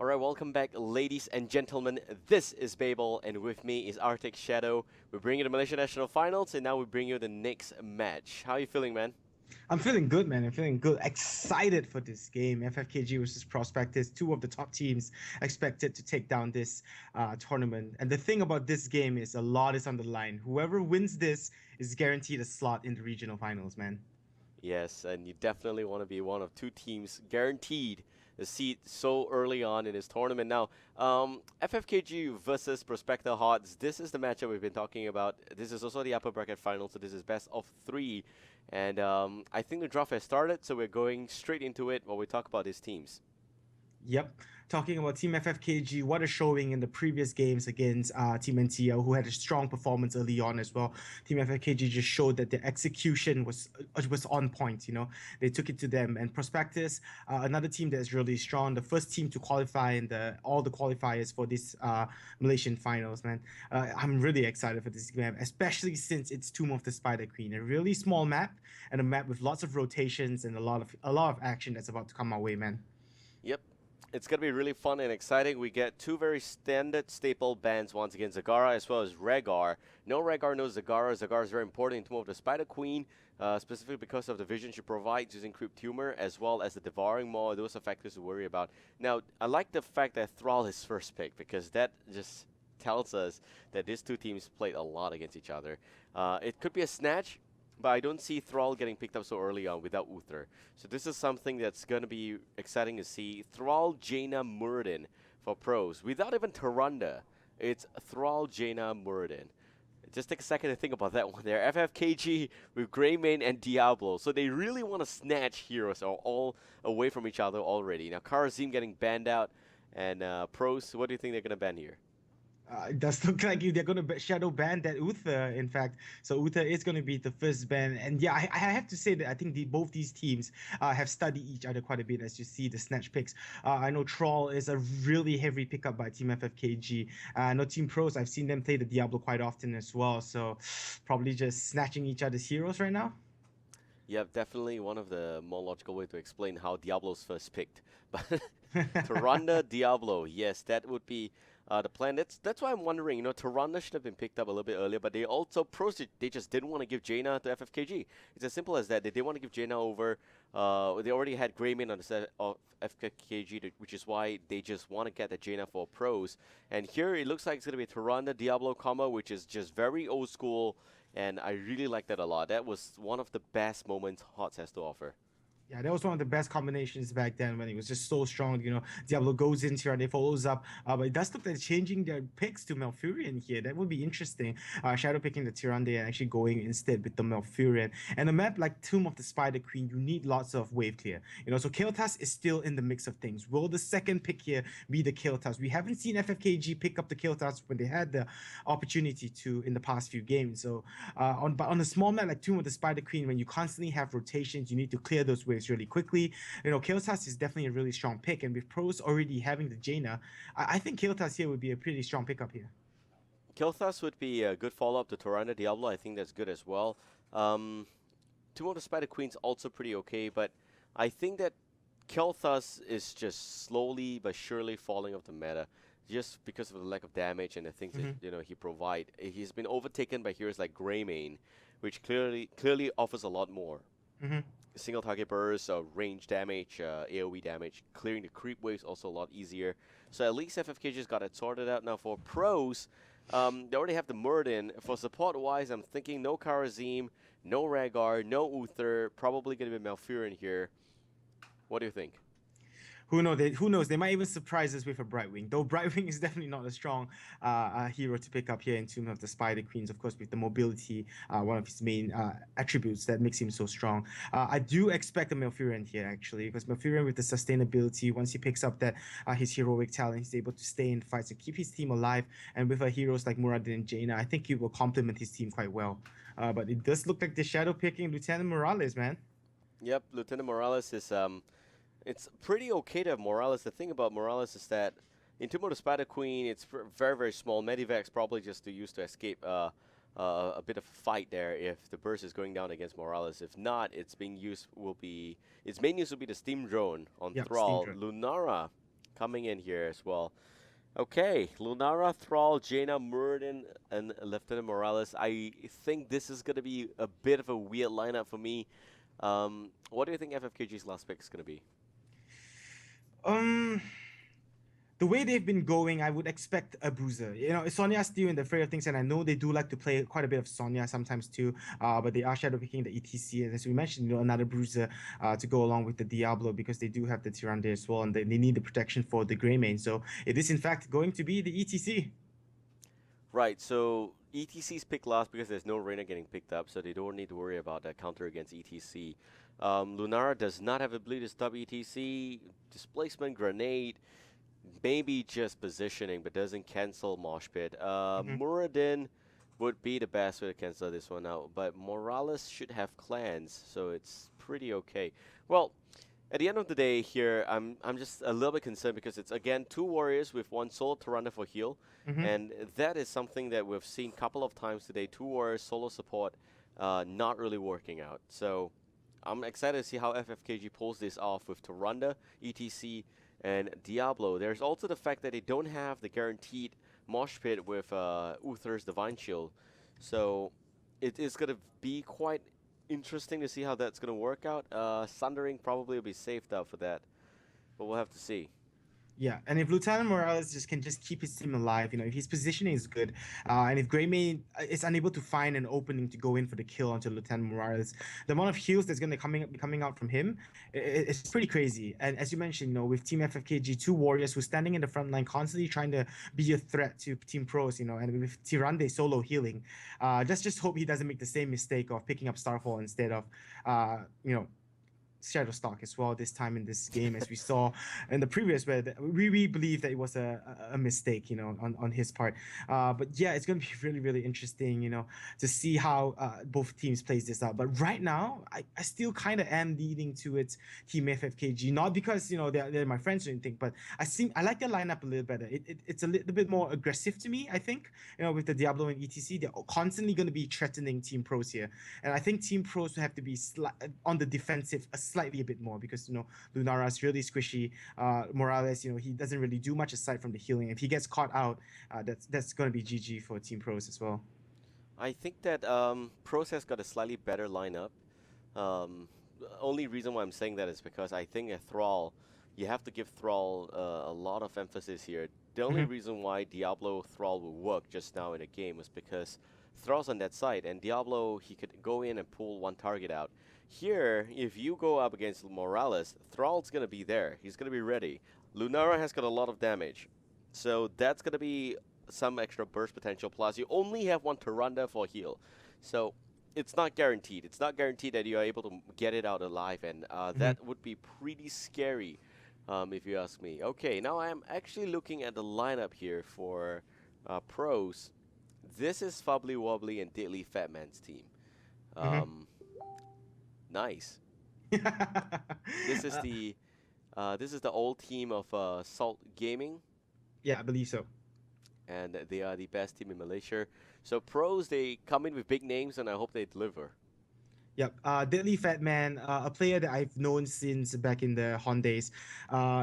All right, welcome back, ladies and gentlemen. This is Babel, and with me is Arctic Shadow. We bring you the Malaysia National Finals, and now we bring you the next match. How are you feeling, man? I'm feeling good, man. I'm feeling good. Excited for this game. FFKG versus Prospectors, two of the top teams expected to take down this tournament. And the thing about this game is a lot is on the line. Whoever wins this is guaranteed a slot in the regional finals, man. Yes, and you definitely want to be one of two teams guaranteed a seat so early on in this tournament. Now, FFKG versus Prospector Hearts. This is the matchup we've been talking about. This is also the upper bracket final, so this is best of three. And I think the draft has started, so we're going straight into it while we talk about these teams. Yep. Talking about Team FFKG, what a showing in the previous games against Team NTL, who had a strong performance early on as well. Team FFKG just showed that their execution was on point. They took it to them. And Prospectus, another team that is really strong, the first team to qualify in all the qualifiers for this Malaysian finals, man. I'm really excited for this game, especially since it's Tomb of the Spider Queen, a really small map and a map with lots of rotations and a lot of action that's about to come our way, man. Yep. It's going to be really fun and exciting. We get two very standard staple bands once again, Zagara as well as Rhaegar. No Rhaegar, no Zagara. Zagara is very important in Tomb of the Spider Queen, specifically because of the vision she provides using Crypt Tumor, as well as the Devouring Maw. Those are factors to worry about. Now, I like the fact that Thrall is first pick, because that just tells us that these two teams played a lot against each other. It could be a snatch, but I don't see Thrall getting picked up so early on without Uther. So this is something that's going to be exciting to see. Thrall, Jaina, Muradin for pros. Without even Taranda, it's Thrall, Jaina, Muradin. Just take a second to think about that one there. FFKG with Greymane and Diablo. So they really want to snatch heroes all away from each other already. Now Karazim getting banned out. And pros, what do you think they're going to ban here? It does look like they're going to shadow ban that Uther, in fact. So Uther is going to be the first ban. And yeah, I have to say that I think both these teams have studied each other quite a bit as you see the snatch picks. I know Troll is a really heavy pickup by Team FFKG. I know Team Pros, I've seen them play the Diablo quite often as well. So probably just snatching each other's heroes right now. Yeah, definitely one of the more logical way to explain how Diablo's first picked. But Tyrande, Diablo, yes, that would be the plan. That's why I'm wondering, Tyrande should have been picked up a little bit earlier, but they also, they just didn't want to give Jaina to FFKG. It's as simple as that. They didn't want to give Jaina over. They already had Greymane on the set of FFKG, which is why they just want to get the Jaina for pros. And here it looks like it's going to be Tyrande, Diablo combo, which is just very old school. And I really like that a lot. That was one of the best moments HOTS has to offer. Yeah, that was one of the best combinations back then when it was just so strong. Diablo goes in here and they follows up. But it does look like changing their picks to Malfurion here. That would be interesting. Shadow picking the Tyrande and actually going instead with the Malfurion. And a map like Tomb of the Spider Queen, you need lots of wave clear. So Kael'thas is still in the mix of things. Will the second pick here be the Kael'thas? We haven't seen FFKG pick up the Kael'thas when they had the opportunity to in the past few games. So on a small map like Tomb of the Spider Queen, when you constantly have rotations, you need to clear those waves really quickly. Kael'thas is definitely a really strong pick, and with pros already having the Jaina, I think Kael'thas here would be a pretty strong pickup here. Kael'thas would be a good follow-up to Tyrande Diablo. I think that's good as well. Tomb of the Spider Queen's also pretty okay, but I think that Kael'thas is just slowly but surely falling off the meta, just because of the lack of damage and the things that he provide. He's been overtaken by heroes like Greymane, which clearly offers a lot more. Single target burst, range damage, AoE damage, clearing the creep waves also a lot easier. So at least FFK just got it sorted out. Now for pros, they already have the Muradin. For support wise, I'm thinking no Karazim, no Rhaegar, no Uther, probably going to be Malfurion here. What do you think? Who knows? They might even surprise us with a Brightwing. Though Brightwing is definitely not a strong hero to pick up here in Tomb of the Spider Queens. Of course, with the mobility, one of his main attributes that makes him so strong. I do expect a Malfurion here actually, because Malfurion with the sustainability, once he picks up that his heroic talent, he's able to stay in fights and keep his team alive. And with heroes like Muradin and Jaina, I think he will complement his team quite well. But it does look like the shadow picking Lieutenant Morales, man. Yep, Lieutenant Morales is it's pretty okay to have Morales. The thing about Morales is that in Tomb of the Spider Queen, it's very, very small. Medivac's probably just to use to escape a bit of a fight there if the burst is going down against Morales. If not, its main use will be the Steam Drone on Yep, Thrall. Steam Drone. Lunara coming in here as well. Okay, Lunara, Thrall, Jaina, Muradin, and Lieutenant Morales. I think this is going to be a bit of a weird lineup for me. What do you think FFKG's last pick is going to be? Um, the way they've been going, I would expect a bruiser. Sonya's still in the fray of things, and I know they do like to play quite a bit of Sonya sometimes too. But they are shadow picking the ETC, and as we mentioned, another bruiser to go along with the Diablo because they do have the Tyrande as well, and they need the protection for the Greymane. So it is in fact going to be the ETC. Right, so ETC's picked last because there's no Reyna getting picked up, so they don't need to worry about that counter against ETC. Lunara does not have ability to stop ETC, displacement, grenade, maybe just positioning, but doesn't cancel Mosh Pit. Mm-hmm. Muradin would be the best way to cancel this one out, but Morales should have clans, so it's pretty okay. Well, at the end of the day here, I'm just a little bit concerned because it's again two warriors with one solo Tyrande for heal, Mm-hmm. and that is something that we've seen a couple of times today. Two warriors solo support, not really working out. So I'm excited to see how FFKG pulls this off with Tyrande, ETC, and Diablo. There's also the fact that they don't have the guaranteed mosh pit with Uther's Divine Shield, so it is gonna be quite interesting to see how that's going to work out. Sundering probably will be saved up for that, but we'll have to see. Yeah, and if Lieutenant Morales just keep his team alive, if his positioning is good, and if Greymane is unable to find an opening to go in for the kill onto Lieutenant Morales, the amount of heals that's going to be coming out from him, it's pretty crazy. And as you mentioned, with Team FFKG, two warriors who are standing in the front line, constantly trying to be a threat to Team Pros, and with Tyrande solo healing, just hope he doesn't make the same mistake of picking up Starfall instead of, Shadowstalk as well this time in this game, as we saw in the previous, where we believe that it was a mistake, on his part. But yeah, it's going to be really, really interesting, to see how both teams plays this out. But right now, I still kind of am leaning towards Team FFKG, not because, they're my friends or anything, but I like their lineup a little better. It's a little bit more aggressive to me, I think, with the Diablo and ETC. They're constantly going to be threatening Team Pros here. And I think Team Pros will have to be on the defensive slightly a bit more because Lunara is really squishy. Morales, he doesn't really do much aside from the healing. If he gets caught out, that's going to be GG for Team Pros as well. I think that Pros has got a slightly better lineup. The only reason why I'm saying that is because I think a Thrall, you have to give Thrall a lot of emphasis here. The only Mm-hmm. reason why Diablo Thrall will work just now in a game was because Thrall's on that side, and Diablo, he could go in and pull one target out. Here, if you go up against Morales, Thrall's going to be there. He's going to be ready. Lunara has got a lot of damage. So that's going to be some extra burst potential. Plus, you only have one Tyrande for heal. So it's not guaranteed. It's not guaranteed that you are able to get it out alive. And Mm-hmm. that would be pretty scary, if you ask me. Okay, now I am actually looking at the lineup here for pros. This is Fubbly Wobbly and Deadly Fat Man's team. Mm-hmm. Um, Nice. This is uh, the old team of Salt Gaming, yeah, I believe so. and they are the best team in Malaysia. So pros, they come in with big names, and I hope they deliver. Yep, Deadly Fat Man, a player that I've known since back in the Hon days.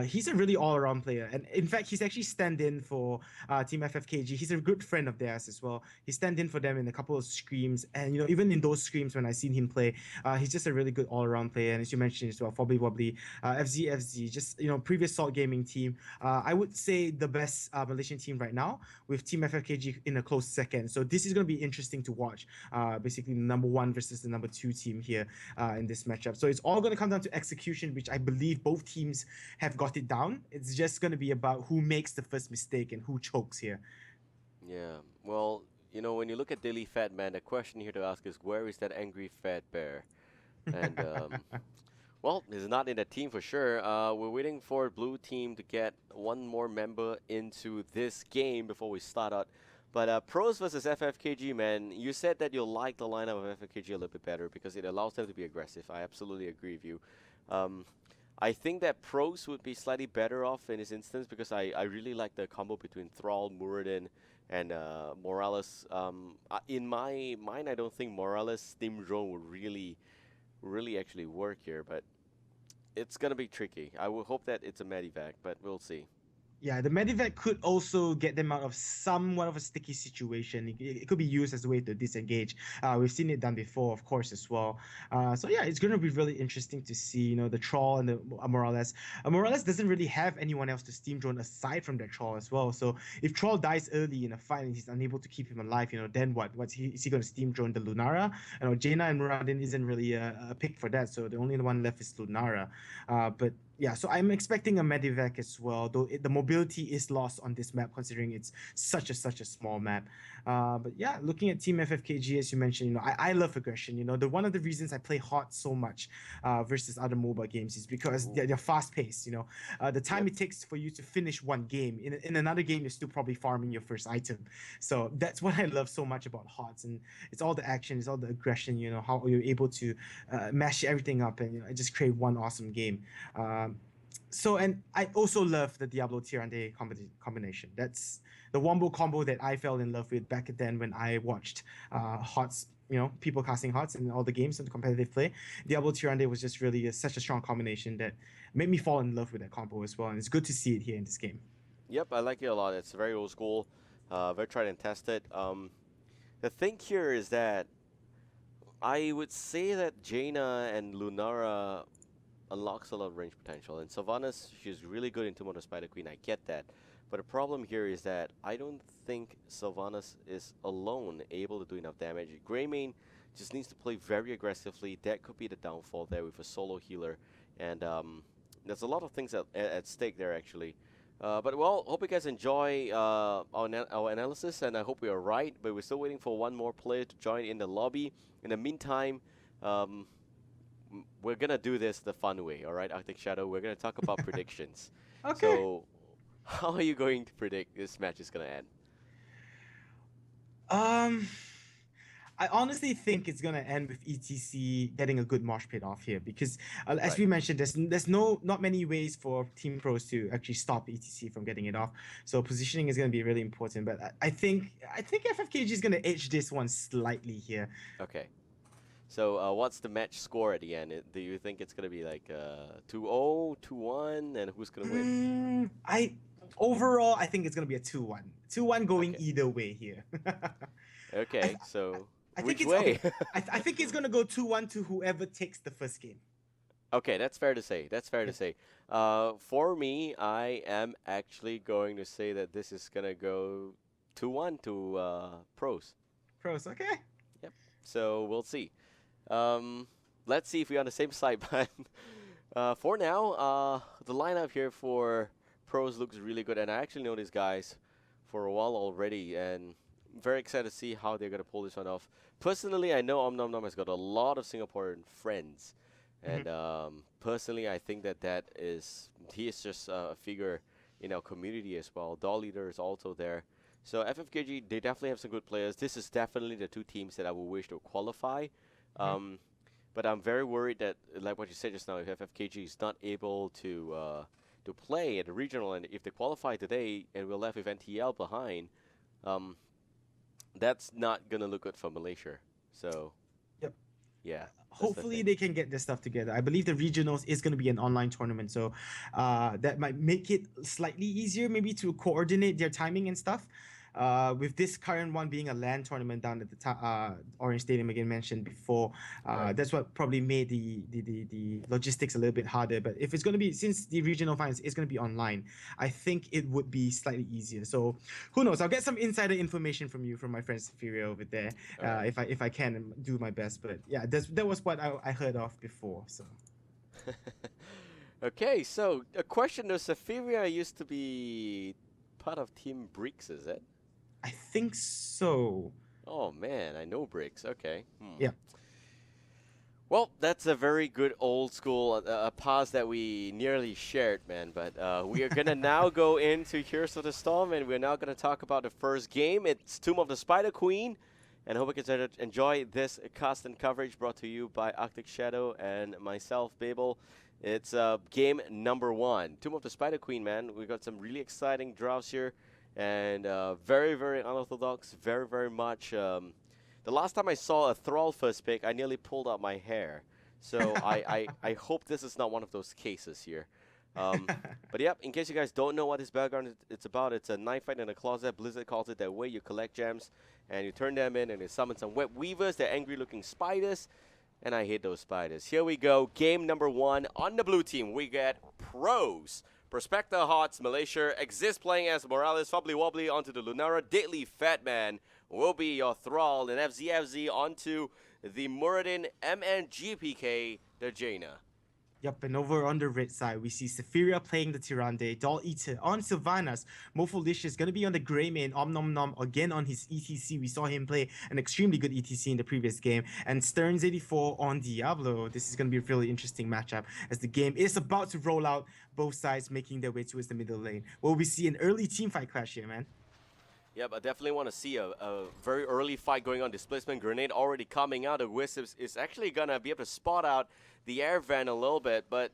He's a really all-around player, and in fact, he's actually stand-in for Team FFKG. He's a good friend of theirs as well. He stand-in for them in a couple of screams, and even in those screams when I seen him play, he's just a really good all-around player. And as you mentioned as well, Fobbly Wobbly, FZFZ, just previous Salt Gaming team. I would say the best Malaysian team right now, with Team FFKG in a close second. So this is going to be interesting to watch. Basically, the number one versus the number two team here in this matchup. So it's all going to come down to execution, which I believe both teams have got it down. It's just going to be about who makes the first mistake and who chokes here. Yeah. Well, when you look at Daily Fat Man, the question here to ask is, where is that angry fat bear? And well, he's not in the team for sure. We're waiting for blue team to get one more member into this game before we start out. But pros versus FFKG, man, you said that you like the lineup of FFKG a little bit better because it allows them to be aggressive. I absolutely agree with you. Um, I think that pros would be slightly better off in this instance because I really like the combo between Thrall, Muradin, and Morales. In my mind, I don't think Morales Steam Drone would really actually work here, but it's gonna be tricky. I will hope that it's a medivac, but we'll see. Yeah, the Medivac could also get them out of somewhat of a sticky situation. It could be used as a way to disengage. We've seen it done before, of course, as well. So yeah, it's going to be really interesting to see, the Troll and the Morales. Morales doesn't really have anyone else to steam drone aside from that Troll as well. So if Troll dies early in a fight and he's unable to keep him alive, then what? Is he going to steam drone the Lunara? Jaina and Muradin isn't really a pick for that. So the only one left is Lunara. But yeah, so I'm expecting a Medivac as well, though the mobility is lost on this map considering it's such a small map. But yeah, looking at Team FFKG, as you mentioned, I love aggression. The one of the reasons I play Hot so much versus other mobile games is because they're fast paced. The time Yep. it takes for you to finish one game in another game, you're still probably farming your first item. So that's what I love so much about Hots, and it's all the action, it's all the aggression. How you're able to mash everything up and just create one awesome game. And I also love the Diablo Tirande combination. That's the wombo combo that I fell in love with back then when I watched Hots, people casting Hots in all the games and competitive play. Diablo Tirande was just really such a strong combination that made me fall in love with that combo as well. And it's good to see it here in this game. Yep, I like it a lot. It's very old school, very tried and tested. The thing here is that I would say that Jaina and Lunara unlocks a lot of range potential. And Sylvanas, she's really good into Mono Spider Queen. I get that. But the problem here is that I don't think Sylvanas is alone able to do enough damage. Greymane just needs to play very aggressively. That could be the downfall there with a solo healer. And there's a lot of things at stake there, actually. But well, hope you guys enjoy our analysis, and I hope we are right. But we're still waiting for one more player to join in the lobby. In the meantime, um, we're gonna do this the fun way, all right, Arctic Shadow. We're gonna talk about predictions. Okay. So, how are you going to predict this match is gonna end? Um, I honestly think it's gonna end with ETC getting a good mosh pit off here because, as Right. we mentioned, there's not many ways for Team Pros to actually stop ETC from getting it off. So positioning is gonna be really important. But I think FFKG is gonna edge this one slightly here. Okay. So, what's the match score at the end? Do you think it's gonna be like 2-0, 2-1, and who's gonna win? I overall I think it's gonna be a 2-1. 2-1 going Okay. either way here. I, Okay. So, I think which it's way? okay. I think it's gonna go 2-1 to whoever takes the first game. Okay, that's fair to say. That's fair to Yep. say. For me, I am actually going to say that this is gonna go 2-1 to pros. Pros, okay. Yep. So we'll see. Um, let's see if we're on the same side. But for now, the lineup here for pros looks really good, and I actually know these guys for a while already, and very excited to see how they're gonna pull this one off. Personally, I know Om Nom Nom has got a lot of Singaporean friends, Mhm. and personally, I think that he is just a figure in our community as well. Doll Leader is also there. So FFKG, they definitely have some good players. This is definitely the two teams that I would wish to qualify. Mhm. Um, but I'm very worried that, like what you said just now, if FFKG is not able to play at the regional, and if they qualify today and we're left with NTL behind, um, that's not gonna look good for Malaysia. So Yep. yeah, that's the Hopefully thing. they can get this stuff together. I believe the regionals is going to be an online tournament, so that might make it slightly easier, maybe to coordinate their timing and stuff. With this current one being a LAN tournament down at the Orange Stadium again mentioned before, Right. that's what probably made the logistics a little bit harder. But if it's going to be, since the regional finals is going to be online, I think it would be slightly easier. So who knows? I'll get some insider information from you, from my friend Superior over there, All right. if I can and do my best. But yeah, that was what I heard of before. So Okay, so a question though, Safiria used to be part of Team Bricks, is it? I think so. Oh man, I know Bricks. Okay. Hmm. Yeah. Well, that's a very good old school a pause that we nearly shared, man. But we are gonna now go into Heroes of the Storm, and we're now gonna talk about the first game. It's Tomb of the Spider Queen, and hope you can enjoy this cast and coverage brought to you by Arctic Shadow and myself, Babel. It's game number 1, Tomb of the Spider Queen, man. We got some really exciting drafts here, and very, very unorthodox, very, very much. The last time I saw a Thrall first pick, I nearly pulled out my hair. So I hope this is not one of those cases here. But yep, in case you guys don't know what this background it's about, it's a knife fight in a closet. Blizzard calls it that way. You collect gems and you turn them in and you summon some web weavers. They're angry looking spiders. And I hate those spiders. Here we go. Game number 1 on the blue team. We get pros. Prospector Hots, Malaysia. Exist playing as Morales, Fubbly Wobbly onto the Lunara. Deadly Fat Man will be your thrall. And FZFZ onto the Muradin MNGPK, the Jaina. Yep, and over on the red side, we see Sephiria playing the Tyrande, Doll Eater on Sylvanas, Mofolish going to be on the Grey Main, Om Nom Nom again on his ETC. We saw him play an extremely good ETC in the previous game, and Stearns84 on Diablo. This is going to be a really interesting matchup as the game is about to roll out, both sides making their way towards the middle lane. Will we see an early teamfight clash here, man? Yep, I definitely want to see a very early fight going on. Displacement Grenade already coming out. The Wisp is actually going to be able to spot out the air van a little bit, but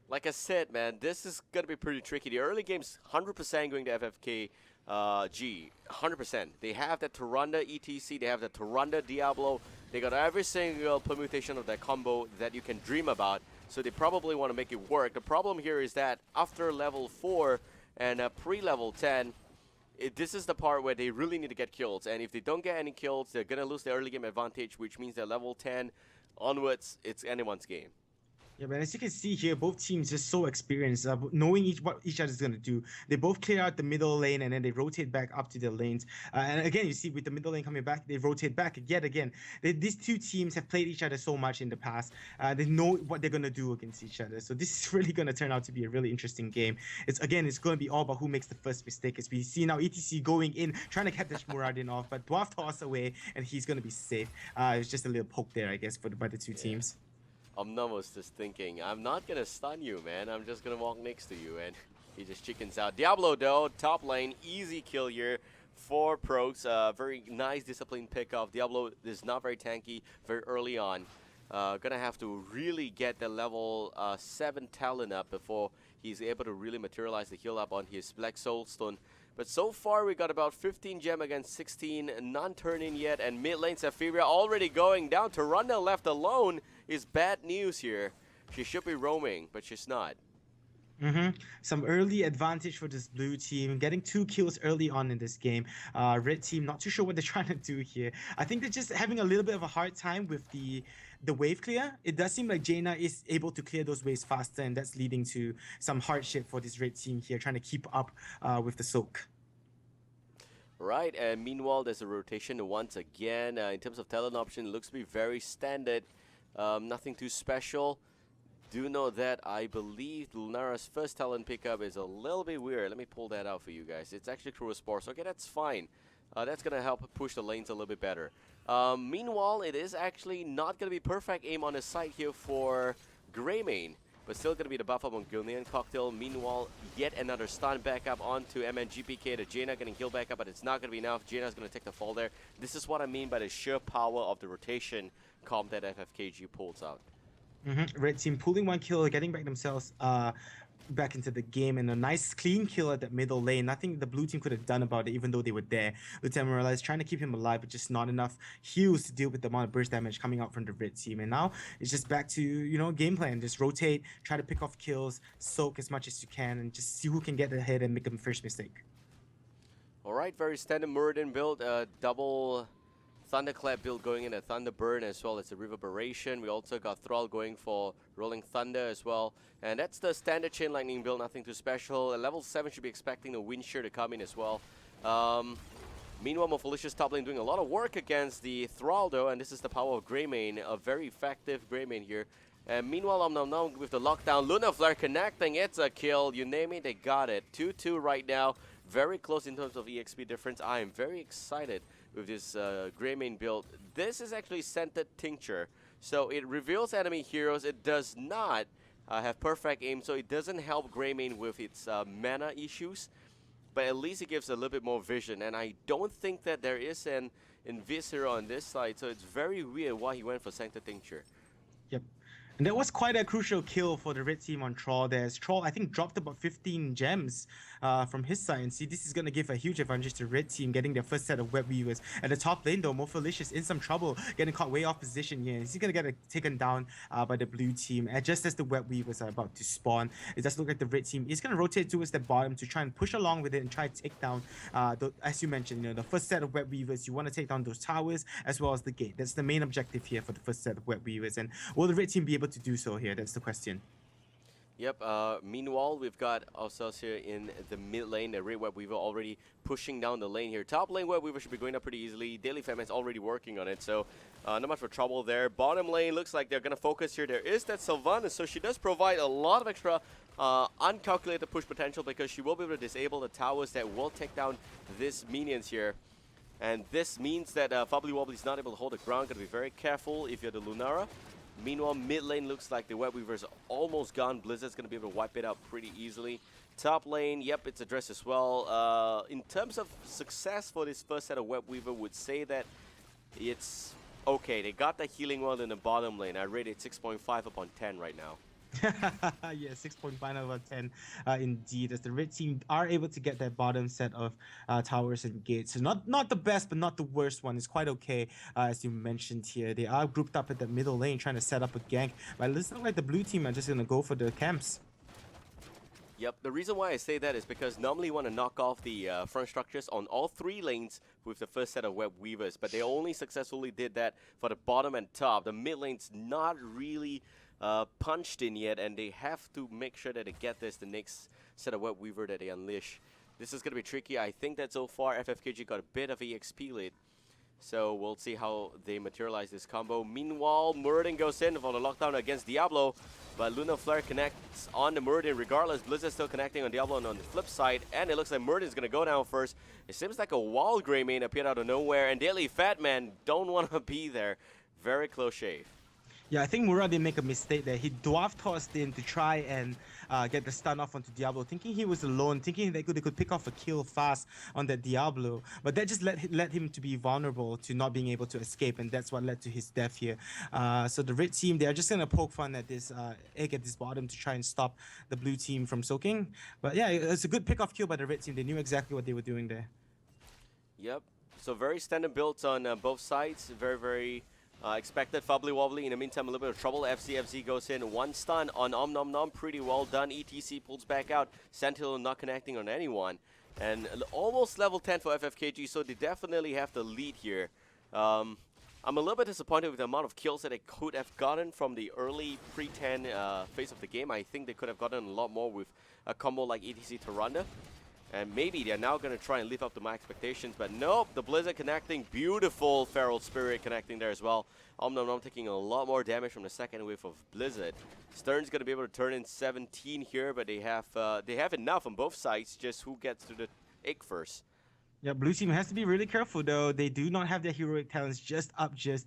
like I said, man, this is going to be pretty tricky. The early game's 100% going to FFK G. 100%. They have that Tyrande ETC, they have the Tyrande Diablo, they got every single permutation of that combo that you can dream about, so they probably want to make it work. The problem here is that after level 4 and pre-level 10, this is the part where they really need to get kills, and if they don't get any kills, they're going to lose the early game advantage, which means that level 10 onwards, it's anyone's game. Yeah, but as you can see here, both teams just so experienced, knowing what each other is going to do. They both clear out the middle lane and then they rotate back up to their lanes. And again, you see with the middle lane coming back, they rotate back yet again. These two teams have played each other so much in the past. They know what they're going to do against each other. So this is really going to turn out to be a really interesting game. It's going to be all about who makes the first mistake. As we see now ETC going in, trying to catch Muradin off, but Dwarf toss away and he's going to be safe. It's just a little poke there, I guess, by the two teams. Omnum was just thinking, I'm not going to stun you, man. I'm just going to walk next to you. And he just chickens out. Diablo, though, top lane, easy kill here for pros. Very nice disciplined pickoff. Diablo is not very tanky very early on. Gonna have to really get the level 7 talent up before he's able to really materialize the heal up on his Black Soulstone. But so far, we got about 15 gem against 16, none turning yet, and mid lane Sephiria already going down. Tyrande left alone is bad news here. She should be roaming, but she's not. Some early advantage for this blue team, getting 2 kills early on in this game. Red team, not too sure what they're trying to do here. I think they're just having a little bit of a hard time with the wave clear. It does seem like Jaina is able to clear those waves faster, and that's leading to some hardship for this red team here, trying to keep up with the soak. Right, and meanwhile, there's a rotation once again. In terms of talent option, it looks to be very standard. Nothing too special. Do know that I believe Lunara's first talent pickup is a little bit weird. Let me pull that out for you guys. It's actually Cruel Spores. Okay, that's fine. That's going to help push the lanes a little bit better. Meanwhile, it is actually not going to be perfect aim on the side here for Greymane, but still going to be the buff up on Gilnean Cocktail. Meanwhile, yet another stun back up onto MNGPK. The Jaina getting healed back up, but it's not going to be enough. Jaina's going to take the fall there. This is what I mean by the sheer power of the rotation comp that FFKG pulls out. Red team pulling 1 kill, getting back themselves back into the game, and a nice clean kill at that middle lane. Nothing the blue team could have done about it, even though they were there. Lieutenant Morales trying to keep him alive, but just not enough heals to deal with the amount of burst damage coming out from the red team. And now it's just back to, game plan. Just rotate, try to pick off kills, soak as much as you can, and just see who can get ahead and make them first mistake. Alright, very standard Muradin build, double Thunderclap build going in a Thunderburn as well as a Reverberation. We also got Thrall going for Rolling Thunder as well. And that's the standard Chain Lightning build, nothing too special. At level 7 should be expecting the Wind Shear to come in as well. Meanwhile, Mofolicious top lane doing a lot of work against the Thrall though, and this is the power of Greymane, a very effective Greymane here. And meanwhile, Om Nom Nom with the lockdown, Luna Flare connecting, it's a kill. You name it, they got it. 2-2 right now, very close in terms of EXP difference. I am very excited with this Greymane build. This is actually Scented Tincture. So it reveals enemy heroes. It does not have perfect aim, so it doesn't help Greymane with its mana issues. But at least it gives a little bit more vision. And I don't think that there is an Invis hero on this side, so it's very weird why he went for Scented Tincture. Yep. And that was quite a crucial kill for the red team on Troll there. As Troll, I think, dropped about 15 gems from his side. And see, this is going to give a huge advantage to red team, getting their first set of web weavers. At the top lane, though, Morpholicious in some trouble, getting caught way off position here. He's going to get taken down by the blue team. And just as the web weavers are about to spawn, it does look like the red team is going to rotate towards the bottom to try and push along with it and try to take down, as you mentioned, the first set of web weavers. You want to take down those towers as well as the gate. That's the main objective here for the first set of web weavers. And will the red team be able to do so here? That's the question. Yep. Meanwhile, we've got ourselves here in the mid lane. The red web weaver already pushing down the lane here. Top lane web weaver should be going up pretty easily. Daily Fatman's already working on it, so not much for trouble there. Bottom lane looks like they're gonna focus here. There is that Sylvanas, so she does provide a lot of extra uncalculated push potential because she will be able to disable the towers that will take down these minions here. And this means that Fubbly Wobbly is not able to hold the ground. Gotta be very careful if you're the Lunara. Meanwhile, mid lane looks like the web weaver's almost gone. Blizzard's gonna be able to wipe it out pretty easily. Top lane, yep, it's addressed as well. In terms of success for this first set of web weaver, would say that it's okay. They got the healing well in the bottom lane. I rate it 6.5 upon 10 right now. Yeah, 6.5 out of 10 indeed, as the red team are able to get that bottom set of towers and gates. So not the best, but not the worst one. It's quite okay, as you mentioned here. They are grouped up at the middle lane trying to set up a gank, but it looks like the blue team are just going to go for the camps. Yep, the reason why I say that is because normally you want to knock off the front structures on all three lanes with the first set of web weavers, but they only successfully did that for the bottom and top. The mid lane's not really punched in yet, and they have to make sure that they get this the next set of web weaver that they unleash. This is going to be tricky. I think that so far FFKG got a bit of EXP lead, so we'll see how they materialize this combo. Meanwhile, Muradin goes in for the lockdown against Diablo, but Luna Flare connects on the Muradin regardless. Blizzard still connecting on Diablo, and on the flip side, and it looks like Muradin's going to go down first. It seems like a wild Grey main appeared out of nowhere, and Daily Fatman don't want to be there. Very close shave. Yeah, I think Murad did make a mistake there. He dwarf tossed in to try and get the stun off onto Diablo, thinking he was alone, thinking they could pick off a kill fast on that Diablo. But that just led him to be vulnerable to not being able to escape, and that's what led to his death here. So the red team, they are just going to poke fun at this egg at this bottom to try and stop the blue team from soaking. But yeah, it's a good pick-off kill by the red team. They knew exactly what they were doing there. Yep. So very standard builds on both sides. Very expected. Fubbly Wobbly in the meantime a little bit of trouble. FZ goes in. One stun on Om Nom Nom. Pretty well done. ETC pulls back out. Sentinel not connecting on anyone. And almost level 10 for FFKG, so they definitely have the lead here. I'm a little bit disappointed with the amount of kills that they could have gotten from the early pre-10 phase of the game. I think they could have gotten a lot more with a combo like ETC Tyrande. And maybe they're now going to try and live up to my expectations. But nope, the Blizzard connecting. Beautiful Feral Spirit connecting there as well. Om Nom Nom taking a lot more damage from the second wave of Blizzard. Stern's going to be able to turn in 17 here, but they have enough on both sides. Just who gets to the egg first. Yeah, blue team has to be really careful though. They do not have their heroic talents just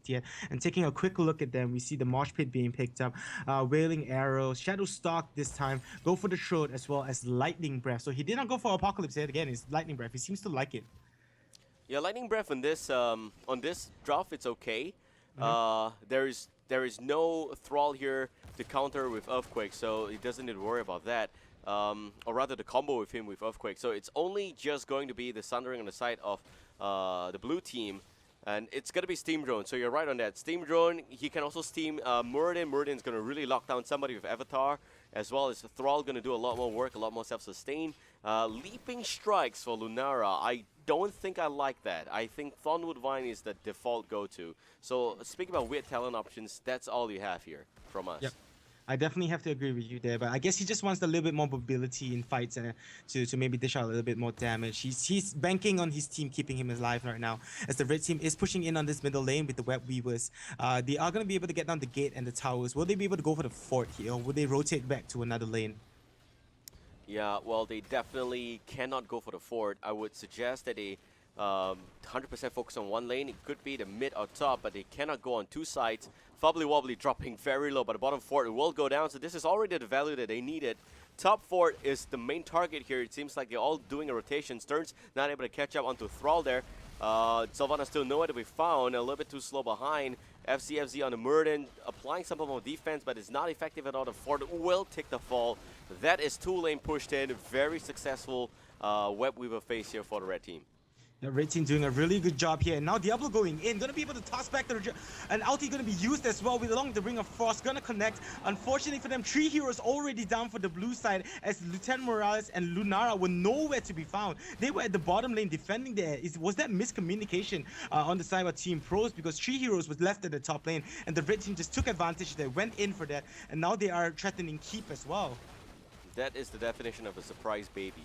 yet. And taking a quick look at them, we see the Mosh Pit being picked up. Wailing Arrow, Shadow Stalk this time, go for the Throat as well as Lightning Breath. So he did not go for Apocalypse yet again, it's Lightning Breath. He seems to like it. Yeah, Lightning Breath on this draft, it's okay. There is no Thrall here to counter with Earthquake, so he doesn't need to worry about that. Or rather the combo with him with Earthquake. So it's only just going to be the Sundering on the side of the blue team. And it's going to be Steam Drone, so you're right on that. Steam Drone, he can also steam Muradin. Muradin's going to really lock down somebody with Avatar, as well as Thrall going to do a lot more work, a lot more self-sustain. Leaping Strikes for Lunara, I don't think I like that. I think Thornwood Vine is the default go-to. So speaking about weird talent options, that's all you have here from us. Yep. I definitely have to agree with you there, but I guess he just wants a little bit more mobility in fights and to maybe dish out a little bit more damage. He's banking on his team keeping him alive right now, as the red team is pushing in on this middle lane with the web weavers. They are going to be able to get down the gate and the towers. Will they be able to go for the fort here, or will they rotate back to another lane? Yeah, well, they definitely cannot go for the fort. I would suggest that they 100% focus on one lane. It could be the mid or top, but they cannot go on two sides. Fubbly Wobbly dropping very low, but the bottom fort will go down, so this is already the value that they needed. Top fort is the main target here. It seems like they're all doing a rotation. Stern's not able to catch up onto Thrall there. Sylvanas still nowhere to be found, a little bit too slow behind, FCFZ on the Muradin, applying some of defense, but it's not effective at all. The Ford will take the fall. That is 2-lane pushed in. Very successful web weaver face here for the red team. The red team doing a really good job here. And now Diablo going in. Gonna be able to toss back the... And ulti gonna be used as well with along the Ring of Frost. Gonna connect. Unfortunately for them, 3 heroes already down for the blue side as Lieutenant Morales and Lunara were nowhere to be found. They were at the bottom lane defending there. Was that miscommunication on the side of Team Pros? Because 3 heroes was left at the top lane. And the red team just took advantage. They went in for that. And now they are threatening keep as well. That is the definition of a surprise baby.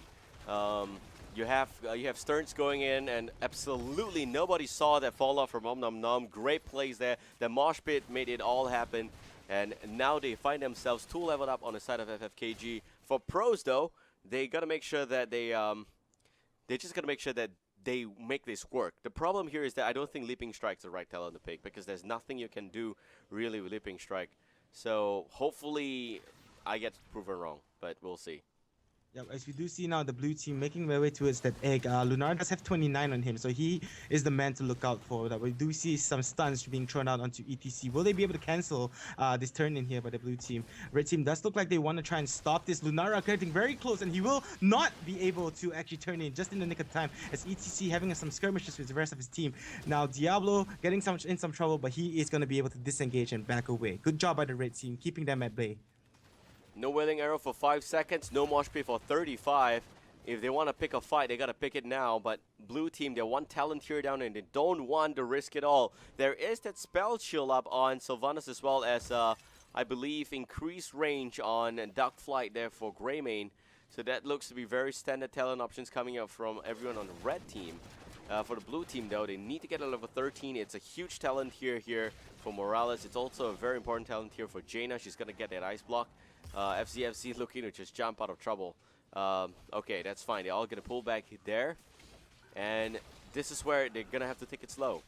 You have Stearns going in, and absolutely nobody saw that fall off from Nom. Great plays there. The mosh pit made it all happen, and now they find themselves 2 leveled up on the side of FFKG. For Pros though, they gotta make sure that they just gotta make sure that they make this work. The problem here is that I don't think Leaping Strike's the right talent to pick, because there's nothing you can do really with Leaping Strike. So hopefully I get proven wrong, but we'll see. Yeah, as we do see now, the blue team making their way towards that egg. Lunar does have 29 on him, so he is the man to look out for. That we do see some stuns being thrown out onto ETC. Will they be able to cancel this turn in here by the blue team? Red team does look like they want to try and stop this. Lunara getting very close, and he will not be able to actually turn in just in the nick of time, as ETC having some skirmishes with the rest of his team. Now Diablo getting in some trouble, but he is going to be able to disengage and back away. Good job by the red team, keeping them at bay. No Wailing Arrow for 5 seconds, no Mosh Pit for 35. If they want to pick a fight, they got to pick it now. But blue team, they're 1 talent here down and they don't want to risk it all. There is that spell shield up on Sylvanas, as well as, I believe, increased range on Duck Flight there for Greymane. So that looks to be very standard talent options coming up from everyone on the red team. For the blue team though, they need to get a level 13. It's a huge talent here for Morales. It's also a very important talent here for Jaina. She's going to get that ice block. FCFC looking to just jump out of trouble. Okay, that's fine. They're all going to pull back there. And this is where they're going to have to take it slow.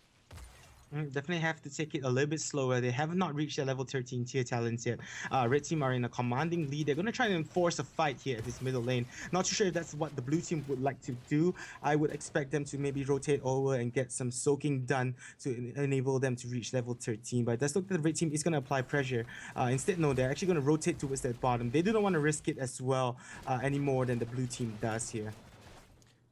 Definitely have to take it a little bit slower. They have not reached their level 13 tier talents yet. Red team are in a commanding lead. They're going to try and enforce a fight here at this middle lane. Not too sure if that's what the blue team would like to do. I would expect them to maybe rotate over and get some soaking done to enable them to reach level 13. But it does look like the red team is going to apply pressure. Instead, no, they're actually going to rotate towards that bottom. They do not want to risk it as well any more than the blue team does here.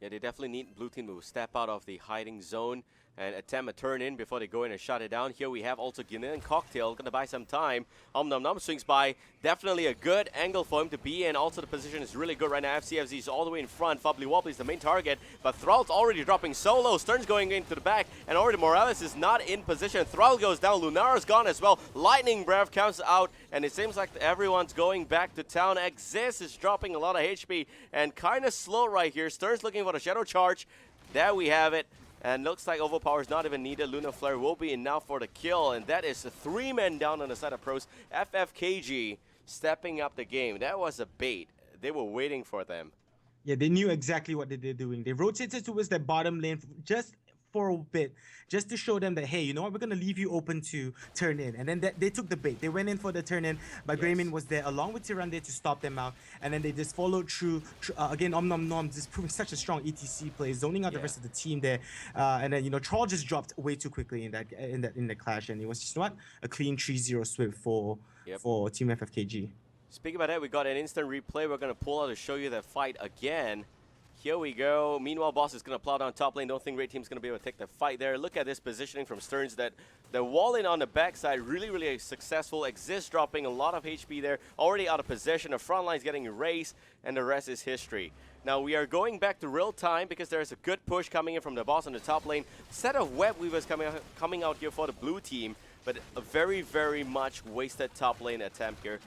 Yeah, they definitely need blue team to step out of the hiding zone and attempt a turn in before they go in and shut it down. Here we have also Guinean Cocktail, gonna buy some time. Nom swings by. Definitely a good angle for him to be in. Also the position is really good right now. FCFZ is all the way in front. Fubbly Wobbly is the main target, but Thrall's already dropping solo. Stern's going into the back, and already Morales is not in position. Thrall goes down. Lunara's gone as well. Lightning Breath comes out, and it seems like everyone's going back to town. Exist is dropping a lot of HP and kind of slow right here. Stern's looking for the Shadow Charge. There we have it. And looks like Overpower is not even needed. Lunar Flare will be enough for the kill. And that is 3 men down on the side of Pros. FFKG stepping up the game. That was a bait. They were waiting for them. Yeah, they knew exactly what they were doing. They rotated towards their bottom lane just for a bit, just to show them that, hey, you know what, we're going to leave you open to turn in. And then they took the bait. They went in for the turn in, but yes. Greymane was there along with Tyrande to stop them out. And then they just followed through. Again, Nom just proving such a strong ETC play, zoning out the rest of the team there. And then, you know, Troll just dropped way too quickly in the clash. And it was just what? A clean 3-0 sweep for Team FFKG. Speaking about that, we got an instant replay. We're going to pull out to show you that fight again. Here we go. Meanwhile, Boss is going to plow down top lane. Don't think Red Team's going to be able to take the fight there. Look at this positioning from Stearns. That the wall in on the backside really successful. Exist dropping a lot of HP there. Already out of possession. The front line's getting erased, and the rest is history. Now we are going back to real time because there is a good push coming in from the Boss on the top lane. Set of Web Weavers coming out here for the blue team, but a very much wasted top lane attempt here.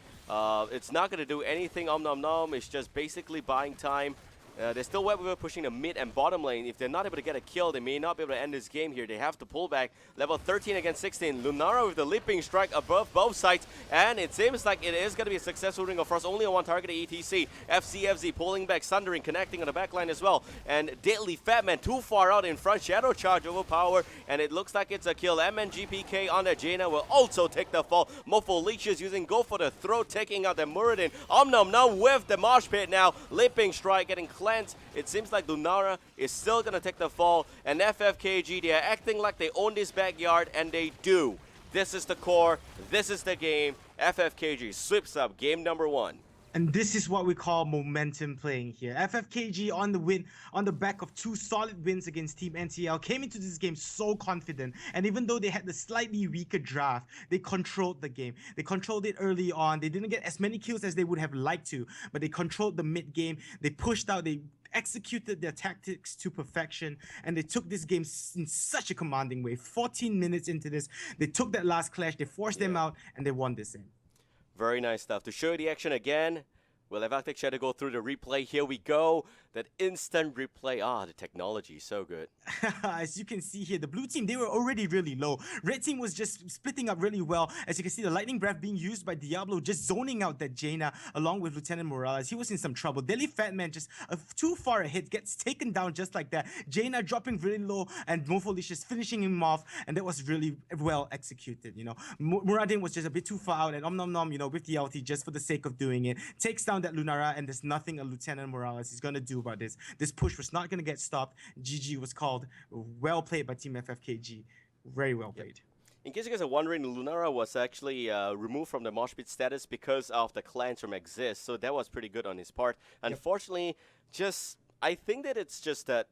It's not going to do anything. Nom. It's just basically buying time. They're still Web Weaver pushing the mid and bottom lane. If they're not able to get a kill, they may not be able to end this game here. They have to pull back. Level 13 against 16. Lunara with the leaping strike above both sides. And it seems like it is going to be a successful Ring of Frost. Only on one target, ETC. FCFZ pulling back, Sundering connecting on the back line as well. And Deadly Fatman too far out in front. Shadow Charge overpower. And it looks like it's a kill. MNGPK on the Jaina will also take the fall. Mofo Leeches using Go for the Throat, taking out the Muradin. Nom with the Mosh Pit now. Leaping strike getting cleansed. It seems like Lunara is still going to take the fall, and FFKG, they are acting like they own this backyard, and they do. This is the core. This is the game. FFKG sweeps up game number 1. And this is what we call momentum playing here. FFKG on the win, on the back of 2 solid wins against Team NTL, came into this game so confident. And even though they had the slightly weaker draft, they controlled the game. They controlled it early on. They didn't get as many kills as they would have liked to, but they controlled the mid game. They pushed out, they executed their tactics to perfection, and they took this game in such a commanding way. 14 minutes into this, they took that last clash, they forced them out, and they won this game. Very nice stuff. To show you the action again, we'll have Arctic Shadow go through the replay. Here we go. That instant replay. The technology is so good. As you can see here, the blue team, they were already really low. Red team was just splitting up really well. As you can see, the lightning breath being used by Diablo, just zoning out that Jaina along with Lieutenant Morales. He was in some trouble. Delhi Fatman just too far ahead, gets taken down just like that. Jaina dropping really low and Mofolicious finishing him off, and that was really well executed, you know. Muradin was just a bit too far out, and Nom Nom Nom, you know, with the LT just for the sake of doing it, takes down that Lunara, and there's nothing a Lieutenant Morales is gonna do about this. This push was not gonna get stopped. GG was called. Well played by Team FFKG. Very well played. In case you guys are wondering, Lunara was actually removed from the mosh pit status because of the clans from Exist, so that was pretty good on his part. Unfortunately, I think that it's just that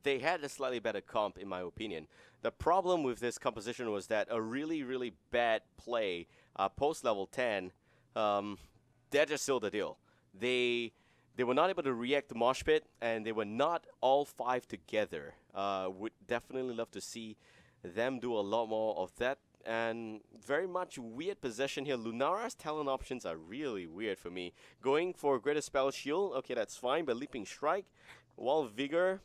they had a slightly better comp, in my opinion. The problem with this composition was that a really, really bad play post level 10, that just sealed the deal. They were not able to react to mosh pit, and they were not all 5 together. Would definitely love to see them do a lot more of that. And very much weird possession here. Lunara's talent options are really weird for me. Going for Greater Spell Shield, okay, that's fine, but Leaping Strike, Wild Vigor.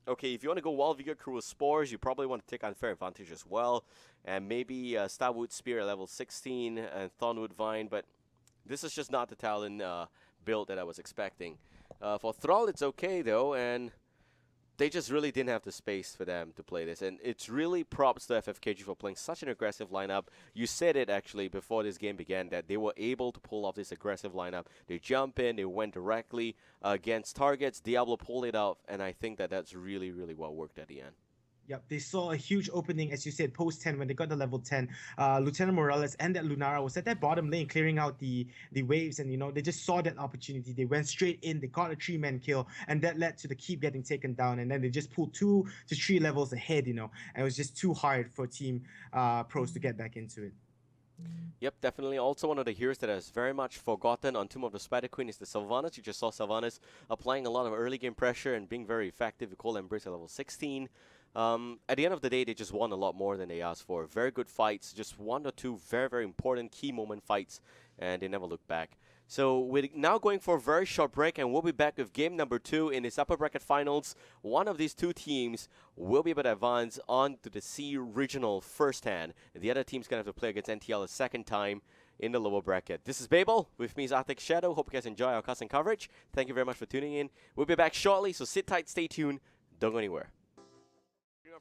Okay, if you want to go Wild Vigor, Cruel Spores, you probably want to take Unfair Advantage as well. And maybe Starwood Spear at level 16 and Thornwood Vine, but this is just not the talent build that I was expecting. For Thrall, it's okay though, and they just really didn't have the space for them to play this. And it's really props to FFKG for playing such an aggressive lineup. You said it actually before this game began that they were able to pull off this aggressive lineup. They jump in, they went directly against targets. Diablo pulled it out, and I think that that's really, really well worked at the end. Yep, they saw a huge opening, as you said, post 10 when they got the level 10. Lieutenant Morales and that Lunara was at that bottom lane clearing out the waves, and you know, they just saw that opportunity. They went straight in, they got a 3-man kill, and that led to the keep getting taken down, and then they just pulled 2 to 3 levels ahead, you know, and it was just too hard for Team Pros to get back into it. Yep, definitely. Also, one of the heroes that is very much forgotten on Tomb of the Spider Queen is the Sylvanas. You just saw Sylvanas applying a lot of early game pressure and being very effective with Cold Embrace at level 16. At the end of the day, they just won a lot more than they asked for. Very good fights, just 1 or 2 very, very important key moment fights, and they never looked back. So we're now going for a very short break, and we'll be back with game number 2 in this upper bracket finals. One of these 2 teams will be able to advance on to the C regional firsthand. The other team's going to have to play against NTL a second time in the lower bracket. This is Babel. With me is Arctic Shadow. Hope you guys enjoy our custom coverage. Thank you very much for tuning in. We'll be back shortly, so sit tight, stay tuned. Don't go anywhere.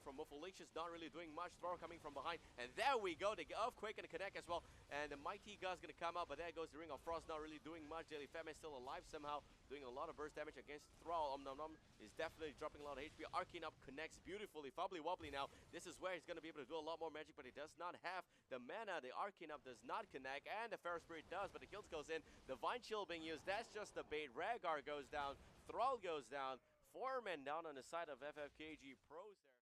From Mofolicious, not really doing much. Throw coming from behind, and there we go. The Earthquake and the Connect as well, and the Mighty Gust gonna come out, but there goes the Ring of Frost, not really doing much. Daily Fatman still alive somehow, doing a lot of burst damage against Thrall. Nom Nom is definitely dropping a lot of HP. Arcane Up connects beautifully. Fobbly Wobbly now. This is where he's gonna be able to do a lot more magic, but he does not have the mana. The Arcane Up does not connect, and the Pharaoh Spirit does, but the kills goes in. The Vine Chill being used. That's just the bait. Rhaegar goes down. Thrall goes down. 4 men down on the side of FFKG Pros there.